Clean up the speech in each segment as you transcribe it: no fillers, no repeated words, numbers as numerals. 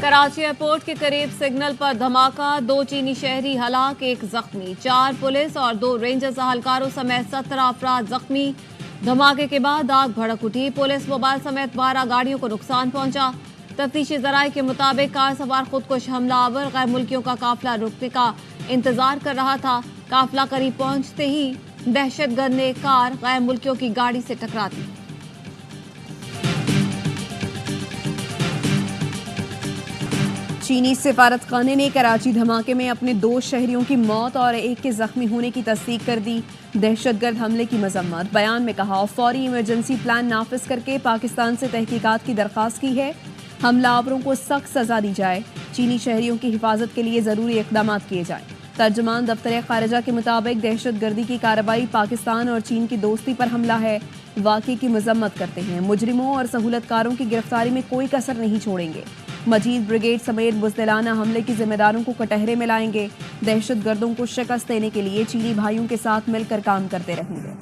Karachi airport के करीब signal पर धमाका, 2 चीनी शहरी हलाक, 1 जख्मी, 4 पुलिस और 2 रेंजर्स एहलकारों समेत 17 अफराद जख्मी। धमाके के बाद आग भड़क उठी। पुलिस मोबाइल समेत 12 गाड़ियों को नुकसान पहुंचा। तफ्तीशी जराये के मुताबिक कार सवार खुदकुश हमलावर गैर मुल्कियों का काफिला रुकने का इंतजार कर रहा था। काफिला करीब पहुंचते ही दहशतगर्द ने कार गैर मुल्कियों की गाड़ी से टकरा दी। चीनी सिफारतखाने ने कराची धमाके में अपने 2 शहरियों की मौत और 1 के जख्मी होने की तस्दीक कर दी। दहशतगर्द हमले की मजम्मत। बयान में कहा, फौरी इमरजेंसी प्लान नाफिज करके पाकिस्तान से तहकीकात की दरख्वास्त की है। हमलावरों को सख्त सजा दी जाए। चीनी शहरियों की हिफाजत के लिए जरूरी इकदाम किए जाएं। तर्जुमान दफ्तर खारिजा के मुताबिक दहशतगर्दी की कार्रवाई पाकिस्तान और चीन की दोस्ती पर हमला है। वाक़े की मजम्मत करते हैं। मुजरिमों और सहूलतकारों की गिरफ्तारी में कोई कसर नहीं छोड़ेंगे। मजीद ब्रिगेड समेत बुज़दिलाना हमले के जिम्मेदारों को कटहरे में लाएंगे। दहशतगर्दों को शिकस्त देने के लिए चीनी भाइयों के साथ मिलकर काम करते रहेंगे।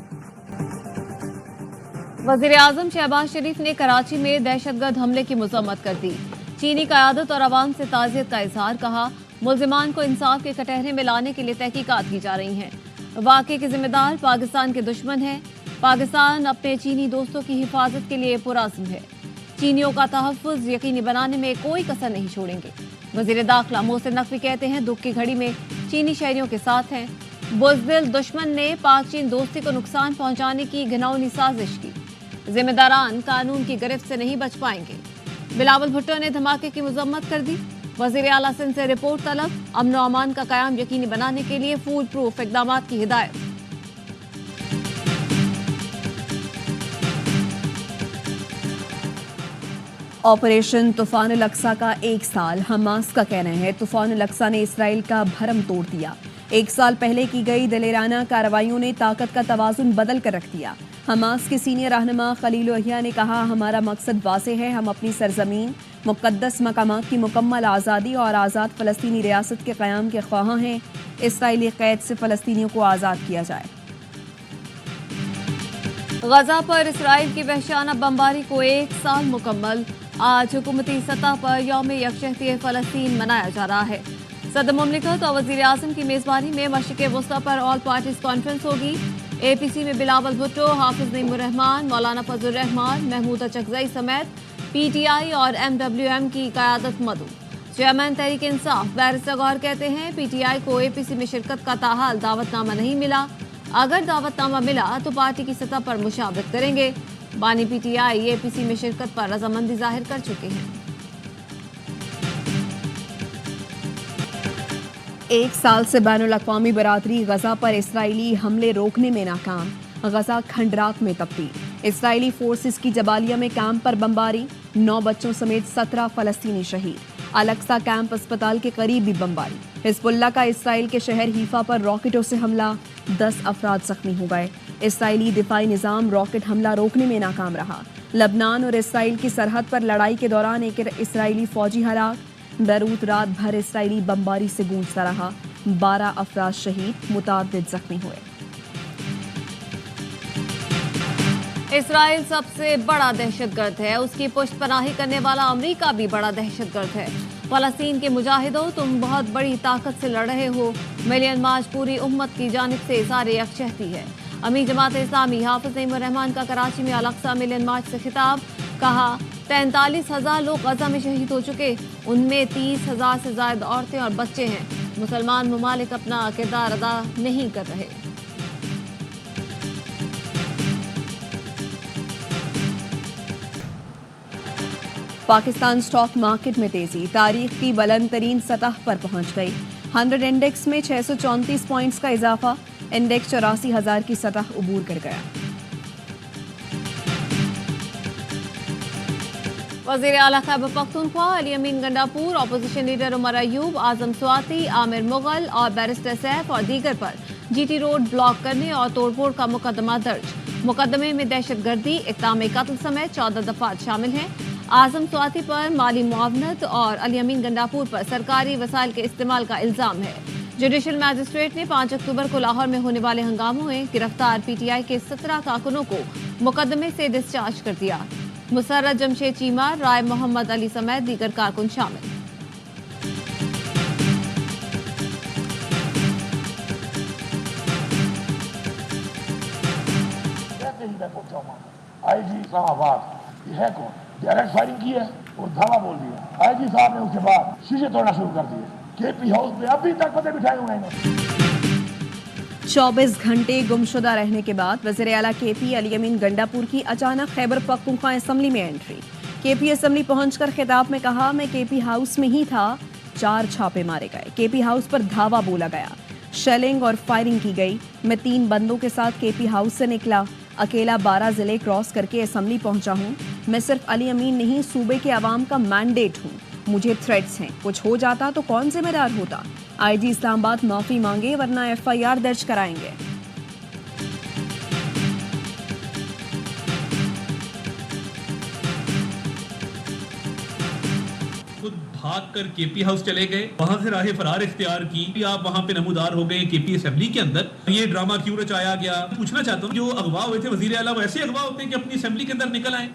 वज़ीर-ए-आज़म शहबाज शरीफ ने कराची में दहशतगर्द हमले की मजम्मत कर दी। चीनी क़यादत और अवाम से ताज़ियत का इजहार। कहा, मुल्ज़िमान को इंसाफ के कटहरे में लाने के लिए तहकीकात की जा रही हैं। वाक़े के जिम्मेदार पाकिस्तान के दुश्मन हैं। पाकिस्तान अपने चीनी दोस्तों की हिफाजत के लिए पुरअज़्म है। चीनियों का तहफ़्फ़ुज़ यकीनी बनाने में कोई कसर नहीं छोड़ेंगे। वज़ीर दाखिला मोहसिन नकवी कहते हैं, दुख की घड़ी में चीनी शहरियों के साथ हैं। बुज़दिल दुश्मन ने पाक चीन दोस्ती को नुकसान पहुंचाने की घिनौनी साजिश की। जिम्मेदारान कानून की गिरफ्त से नहीं बच पाएंगे। बिलावल भुट्टो ने धमाके की मजम्मत कर दी। वज़ीर आला सिंध से रिपोर्ट तलब। अमन और अमान का क़याम यकीनी बनाने के लिए फूल प्रूफ इक़दाम की हिदायत। ऑपरेशन तूफान अल-अक्सा का 1 साल। हमास का कहना है, तूफान अल-अक्सा ने इसराइल का भरम तोड़ दिया। 1 साल पहले की गई दिलेराना कार्रवाइयों ने ताकत का तवाज़ुन बदल कर रख दिया। हमास के सीनियर रहनुमा खलील यहिया ने कहा, हमारा मकसद वाज़ेह है। हम अपनी सरजमीन, मुक़द्दस मकामात की मुकम्मल आज़ादी और आज़ाद फ़लस्तीनी रियासत के क़याम के ख्वाहां हैं। इसराइली क़ैद से फ़लस्तीनियों को आज़ाद किया जाए। गजा पर इसराइल की वहशाना बमबारी को 1 साल मुकम्मल। आज हुकूमती सतह पर यौम यकशहती फ़लस्तीन मनाया जा रहा है। सदर मुमलिकत और वज़ीर-ए-आज़म की मेज़बानी में मशरिक़ वस्ता पर ऑल पार्टीज़ कॉन्फ्रेंस होगी। APC में बिलावल भुट्टो, हाफिज नईमुर रहमान, मौलाना फजल रहमान, महमूद अचकज़ई समेत PTI और MWM की क़यादत मदू। चेयरमैन तहरीक इंसाफ बैरिस्टर गौहर कहते हैं, PTI को APC में शिरकत का ताहाल दावतनामा नहीं मिला। अगर दावतनामा मिला तो पार्टी की सतह पर मुशावरत करेंगे। बानी PTI APC में शिरकत पर रजामंदी जाहिर कर चुके हैं। 1 साल से बैनुल-अक़वामी बरादरी गजा पर इसराइली हमले रोकने में नाकाम। गजा खंडरात में तब्दील। इसराइली फोर्सेस की जबालिया में कैंप पर बमबारी। 9 बच्चों समेत 17 फ़लस्तीनी शहीद। अल-अक्सा कैंप अस्पताल के करीब भी बमबारी। हिज़्बुल्लाह का इसराइल के शहर हीफा पर रॉकेटों से हमला। 10 अफराद जख्मी हो गए। इसराइली दिफाई निज़ाम रॉकेट हमला रोकने में नाकाम रहा। लबनान और इसराइल की सरहद पर लड़ाई के दौरान एक इसराइली फौजी हलाक। बैरूत रात भर इसराइली बमबारी से गूंजता रहा। 12 अफराद शहीद, मुताद्दिद जख्मी हुए। इसराइल सबसे बड़ा दहशतगर्द है। उसकी पुष्टपनाही करने वाला अमेरिका भी बड़ा दहशतगर्द है। फ़लस्तीन के मुजाहिदों, तुम बहुत बड़ी ताकत से लड़ रहे हो। मिलियन मार्च पूरी उम्मत की जानिब से इज़हार यकजहती है। अमीर जमात इस्लामी हाफिज नईमुर रहमान का कराची में अल-अक्सा मिलियन मार्च से खिताब। कहा, 43,000 लोग गजा में शहीद हो चुके। उनमें 30,000 से ज़ायद औरतें और बच्चे हैं। मुसलमान ममालिक अपना किरदार अदा नहीं कर रहे। पाकिस्तान स्टॉक मार्केट में तेजी। तारीख की बुलंद तरीन सतह पर पहुंच गई। 100 इंडेक्स में 634 पॉइंट्स का इजाफा। इंडेक्स 84,000 की सतह उबूर कर गया। वज़ीर आला खैबर पख्तूनख्वा अली अमीन गंडापुर, अपोजिशन लीडर उमर अयूब, आजम स्वाति, आमिर मुगल और बैरिस्टर सैफ और दीगर पर GT रोड ब्लॉक करने और तोड़फोड़ का मुकदमा दर्ज। मुकदमे में दहशतगर्दी, इक़दाम कत्ल समेत 14 दफात शामिल हैं। आजम स्वाति पर माली मुआवनत और अली अमीन गंडापुर पर सरकारी वसाइल के इस्तेमाल का इल्जाम है। जुडिशल मैजिस्ट्रेट ने 5 अक्टूबर को लाहौर में होने वाले हंगामों में गिरफ्तार PTI के 17 कारकुनों को मुकदमे से डिस्चार्ज कर दिया। मुसर्रत जमशेद चीमा, राय मोहम्मद अली समेत दीगर कारकुन शामिल। पहुंचा वहां। आईजी इस्लामाबाद ये है कौन? डायरेक्ट फायरिंग की है और धावा बोल दिया। आईजी साहब ने उसके बाद शीशे तोड़ना शुरू कर दिए। केपी हाउस में अभी तक पते बिठाए हुए हैं। 24 घंटे गुमशुदा रहने के बाद वज़ीर आला केपी अली अमीन गंडापुर की अचानक खैबर पख्तूनख्वा असेंबली में एंट्री। केपी असेंबली पहुंचकर खिताब में कहा, मैं केपी हाउस में ही था, 4 छापे मारे गए, केपी हाउस पर धावा बोला गया, शेलिंग और फायरिंग की गई। मैं 3 बंदों के साथ केपी हाउस से निकला, अकेला 12 जिले क्रॉस करके असेंबली पहुंचा हूं। मैं सिर्फ अली अमीन नहीं, सूबे के अवाम का मैंडेट हूं। मुझे थ्रेट्स हैं, कुछ हो जाता तो कौन जिम्मेदार होता? आईजी इस्लामाबाद माफी मांगे वरना एफआईआर दर्ज कराएंगे। खुद भाग कर केपी हाउस चले गए, वहां से राह फरार इख्तियार की। आप वहां पे नमूदार हो गए केपी असेंबली के अंदर। ये ड्रामा क्यों रचाया गया? पूछना चाहता हूँ, जो अगवा हुए थे वजीर आला वैसे अगवा होते हैं कि अपनी असेंबली के अंदर निकल आए।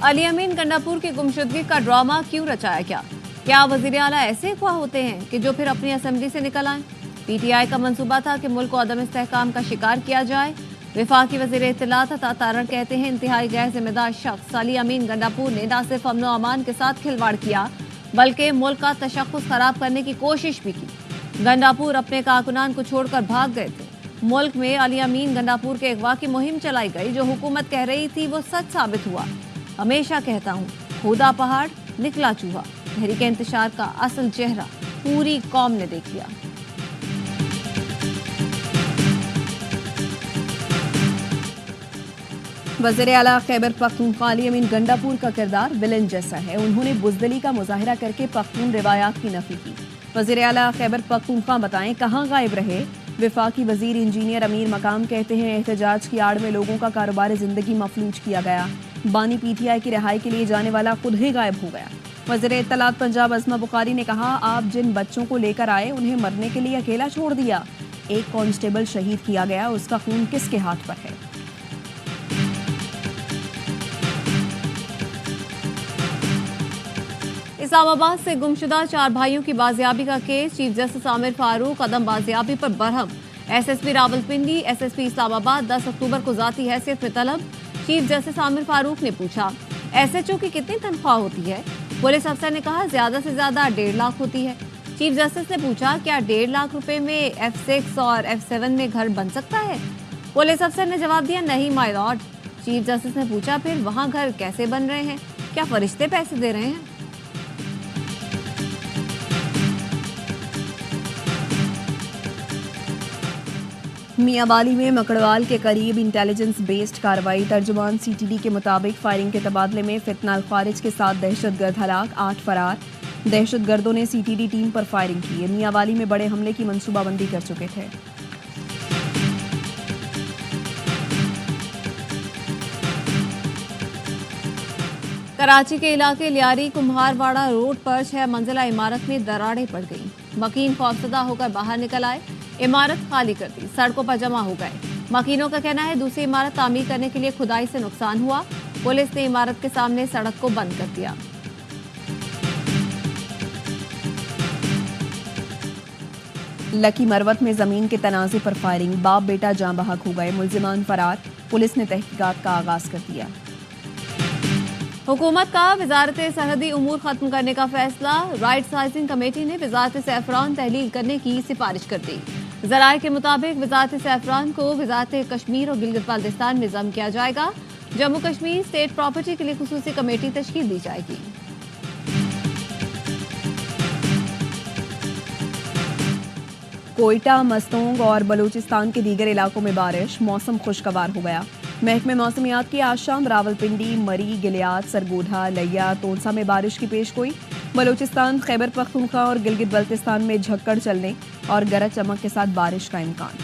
अली अमीन गंडापुर की गुमशुदगी का ड्रामा क्यों रचाया गया? क्या वजीर आला ऐसे अगवा होते हैं कि जो फिर अपनी असेंबली से निकल आए? पीटीआई का मंसूबा था कि मुल्क को अदम इस्तेहकाम का शिकार किया जाए। विफाकी वज़ीर इत्तलात अता तारण कहते हैं, इंतहाई गैर जिम्मेदार शख्स अली अमीन गंडापुर ने न सिर्फ अमन अमान के साथ खिलवाड़ किया बल्कि मुल्क का तशख्खुस खराब करने की कोशिश भी की। गंडापुर अपने कारकुनान को छोड़कर भाग गए थे। मुल्क में अली अमीन गंडापुर के अगवा की मुहिम चलाई गई। जो हुकूमत कह रही थी वो सच साबित हुआ। हमेशा कहता हूँ, खुदा पहाड़ निकला चूहा। तहरीक इंतशार का असल चेहरा पूरी कौम ने देख लिया। वज़ीर आला खैबर पख्तूनख्वा अली अमीन गंडापुर का किरदार विलन जैसा है। उन्होंने बुज़दिली का मुजाहिरा करके पख्तून रिवायात की नफी की। वज़ीर आला खैबर पख्तूनख्वा बताएं, कहाँ गायब रहे? विफाकी वज़ीर इंजीनियर अमीर मकाम कहते हैं, एहतजाज की आड़ में लोगों का कारोबार ज़िंदगी मफलूज किया गया। बानी पीटीआई की रिहाई के लिए जाने वाला खुद ही गायब हो गया। वज़ीर इत्तलात पंजाब अज़मा बुखारी ने कहा, आप जिन बच्चों को लेकर आए उन्हें मरने के लिए अकेला छोड़ दिया। एक कांस्टेबल शहीद किया गया, उसका खून किसके हाथ पर है? इस्लामाबाद से गुमशुदा 4 भाइयों की बाजियाबी का केस। चीफ जस्टिस आमिर फारूक कदम बाजियाबी पर बरहम। एसएसपी रावलपिंडी, एसएसपी इस्लामाबाद 10 अक्टूबर को जाती हैसियत में तलब। चीफ जस्टिस आमिर फारूक ने पूछा, एसएचओ की कितनी तनख्वाह होती है? पुलिस अफसर ने कहा, ज्यादा से ज्यादा 1.5 लाख होती है। चीफ जस्टिस ने पूछा, क्या 1.5 लाख रुपए में F6 और F7 में घर बन सकता है? पुलिस अफसर ने जवाब दिया, नहीं माय लॉर्ड। चीफ जस्टिस ने पूछा, फिर वहां घर कैसे बन रहे हैं? क्या फरिश्ते पैसे दे रहे हैं? मियांवाली में मकड़वाल के करीब इंटेलिजेंस बेस्ड कार्रवाई। तर्जुमान सीटीडी के मुताबिक फायरिंग के तबादले में फितना खारिज के साथ दहशतगर्द हलाक, 8 फरार। दहशतगर्दों ने सीटीडी टीम पर फायरिंग की। मियांवाली में बड़े हमले की मंसूबाबंदी कर चुके थे। कराची के इलाके लियारी कुम्हारवाड़ा रोड पर 6 मंजिला इमारत में दरारें पड़ गईं। मकीन खौफजदा होकर बाहर निकल आए, इमारत खाली कर दी, सड़कों पर जमा हो गए। मकीनों का कहना है दूसरी इमारत तामीर करने के लिए खुदाई से नुकसान हुआ। पुलिस ने इमारत के सामने सड़क को बंद कर दिया। लकी मरवत में जमीन के तनाजे पर फायरिंग, बाप बेटा जाँ बहक हो गए, मुल्जिमान फरार। पुलिस ने तहकीकात का आगाज कर दिया। हुकूमत का वजारत सरहदी उमूर खत्म करने का फैसला। राइट साइजिंग कमेटी ने वजारत सैफरान तहलील करने की सिफारिश कर दी। ज़राए के मुताबिक वजारत सैफरान को वजारत कश्मीर और गिलगित बाल्टिस्तान में ज़म किया जाएगा। जम्मू कश्मीर स्टेट प्रॉपर्टी के लिए खुसूसी कमेटी तश्कील दी जाएगी। कोयटा, मस्तोंग और बलूचिस्तान के दीगर इलाकों में बारिश, मौसम खुशगवार हो गया। महकमे मौसमियात की आज शाम रावलपिंडी, मरी, गिलियात, सरगोधा, लिया, तोनसा में बारिश की पेशगोई। बलूचिस्तान, खैबर पख्तूनख्वा और गिलगित बल्तिस्तान में झक्कड़ चलने और गरज चमक के साथ बारिश का इम्कान।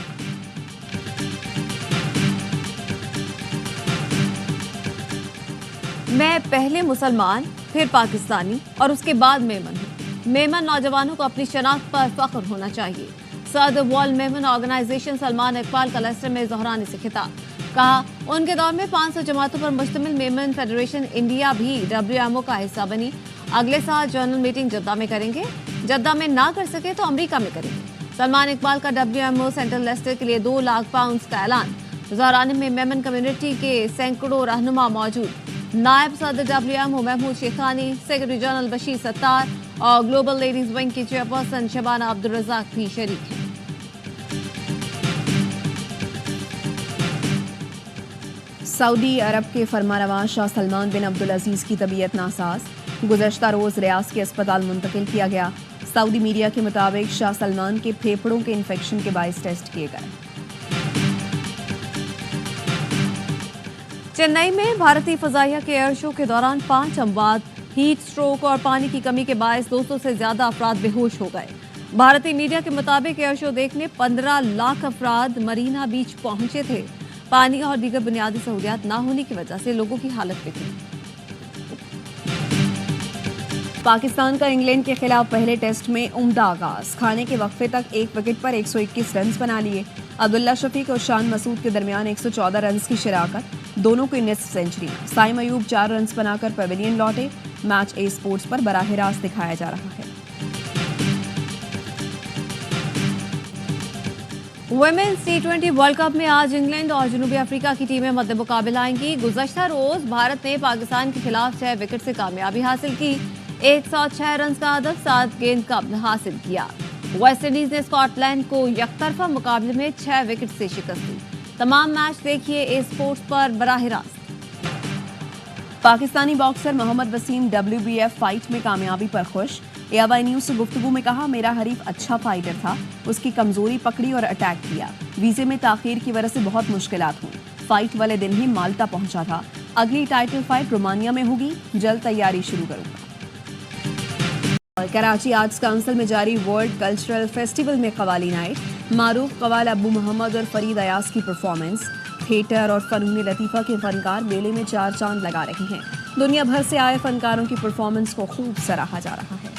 मैं पहले मुसलमान, फिर पाकिस्तानी और उसके बाद मेमन हूँ। मेमन नौजवानों को अपनी शनाख्त पर फख्र होना चाहिए। सदर वर्ल्ड मेमन ऑर्गेनाइजेशन सलमान इकबाल का लेस्टर में ज़हरानी से खिताब। कहा, उनके दौर में 500 जमातों पर मुश्तमिल मेमन फेडरेशन इंडिया भी WMO का हिस्सा बनी। अगले साल जनरल मीटिंग जद्दा में करेंगे। जद्दा में ना कर सके तो अमेरिका में करेंगे। सलमान इकबाल का WMO सेंट्रल लेस्टर के लिए 2 लाख पाउंड का ऐलान। मुजाहराने में मेमन कम्युनिटी के सैकड़ों रहनुमा मौजूद। नायब सदर WMO Mahmood Shekhani, secretary general Bashir Sattar और ग्लोबल लेडीज विंग की चेयरपर्सन शबाना अब्दुल रज़ाक भी शरीक हैं। सऊदी अरब के फरमानरवा शाह सलमान बिन अब्दुल अजीज की तबीयत नासाज, गुज़श्ता रोज रियाज के अस्पताल मुंतकिल किया गया। सऊदी मीडिया के मुताबिक शाह सलमान के फेफड़ों के इन्फेक्शन के बायस टेस्ट किए गए। चेन्नई में भारतीय फजाइया के एयर शो के दौरान 5 अमवात, हीट स्ट्रोक और पानी की कमी के बायस 200 से ज्यादा अफराद बेहोश हो गए। भारतीय मीडिया के मुताबिक एयर शो देखने 15 लाख अफराद मरीना बीच पहुंचे थे। पानी और दीगर बुनियादी सहूलियात न होने की वजह से लोगों की हालत बिगड़ी। पाकिस्तान का इंग्लैंड के खिलाफ पहले टेस्ट में उम्दा आगाज, खाने के वक्फे तक एक विकेट पर 121 रन बना लिए। अब्दुल्ला शफीक और शान मसूद के दरमियान 114 रन की शिराकत, दोनों की निस्फ सेंचुरी। साइम अयूब 4 रन बनाकर पेविलियन लौटे। मैच ए स्पोर्ट्स पर बराह रास्त दिखाया जा रहा है। वुमेन्स T20 वर्ल्ड कप में आज इंग्लैंड और जनूबी अफ्रीका की टीमें मध्य मुकाबला आएंगी। गुज़श्ता रोज भारत ने पाकिस्तान के खिलाफ 6 विकेट से कामयाबी हासिल की। 106 रन का हदफ 7 गेंद का हासिल किया। वेस्टइंडीज ने स्कॉटलैंड को यकतरफा मुकाबले में 6 विकेट से शिकस्त दी। तमाम मैच देखिए ए स्पोर्ट्स पर बराह रास्त। पाकिस्तानी boxer Mohammad Waseem WBF fight में कामयाबी पर खुश। एआईवाई न्यूज से गुफ्तगू में कहा, मेरा हरीफ अच्छा फाइटर था, उसकी कमजोरी पकड़ी और अटैक किया। वीजे में ताखीर की वजह से बहुत मुश्किलात हुई। फाइट वाले दिन ही माल्टा पहुंचा था। अगली टाइटल फाइट रोमानिया में होगी, जल्द तैयारी शुरू करूंगा। कराची आर्ट्स काउंसिल में जारी वर्ल्ड कल्चरल फेस्टिवल में कवाली नाइट, मारूफ कवाल अबू मोहम्मद और फरीद अयाज की परफॉर्मेंस। थिएटर और फनून लतीफ़ा के फनकार मेले में 4 चांद लगा रहे हैं। दुनिया भर से आए फनकारों की परफॉर्मेंस को खूब सराहा जा रहा है।